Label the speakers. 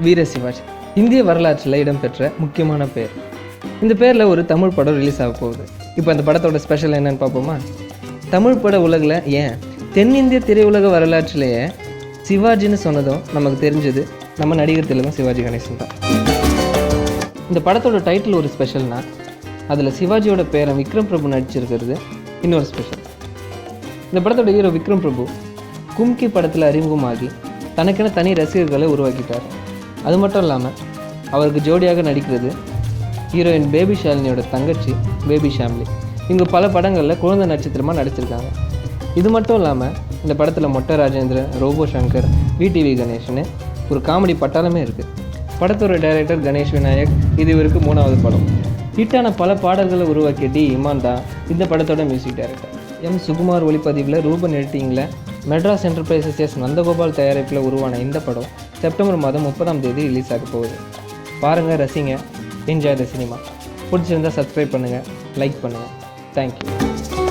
Speaker 1: வீர சிவாஜி இந்திய வரலாற்றில் இடம்பெற்ற முக்கியமான பேர். இந்த பேரில் ஒரு தமிழ் படம் ரிலீஸ் ஆக போகுது. இப்போ அந்த படத்தோட ஸ்பெஷல் என்னன்னு பார்ப்போமா? தமிழ் பட உலகில் ஏன் தென்னிந்திய திரையுலக வரலாற்றிலேயே சிவாஜின்னு சொன்னதும் நமக்கு தெரிஞ்சது நம்ம நடிகர் திலகம் சிவாஜி கணேசன் தான். இந்த படத்தோட டைட்டில் ஒரு ஸ்பெஷல்னா அதில் சிவாஜியோட பேரன் விக்ரம் பிரபு நடிச்சிருக்கிறது இன்னொரு ஸ்பெஷல். இந்த படத்தோட ஹீரோ விக்ரம் பிரபு கும்கி படத்தில் அறிமுகமாகி தனக்கென தனி ரசிகர்களை உருவாக்கிட்டார். அது மட்டும் இல்லாமல் அவருக்கு ஜோடியாக நடிக்கிறது ஹீரோயின் பேபி ஷாலினியோட தங்கச்சி பேபி ஷாம்லி. இவங்க பல படங்களில் குழந்தை நட்சத்திரமாக நடிச்சிருக்காங்க. இது மட்டும் இல்லாமல் இந்த படத்தில் மொட்டை ராஜேந்திரன், ரோபோ சங்கர், விடிவி கணேஷ்னு ஒரு காமெடி பட்டாளமே இருக்குது. படத்தோட டைரக்டர் கணேஷ் விநாயக். இது இவருக்கு 3வது படம். ஹிட்டான பல பாடல்களை உருவாக்கிய டி இமான் தான் இந்த படத்தோட மியூசிக் டைரக்டர். எம் சுகுமார் ஒளிப்பதிவில், ரூபன் எடிட்டிங்கில், மெட்ராஸ் என்டர்பிரைசஸ் எஸ் நந்தகோபால் தயாரிப்பில் உருவான இந்த படம் செப்டம்பர் மாதம் 30 ரிலீஸ் ஆக போகுது. பாருங்கள், ரசிங்க, என்ஜாய் த சினிமா. பிடிச்சிருந்தால் சப்ஸ்கிரைப் பண்ணுங்கள், லைக் பண்ணுங்கள். தேங்க்யூ.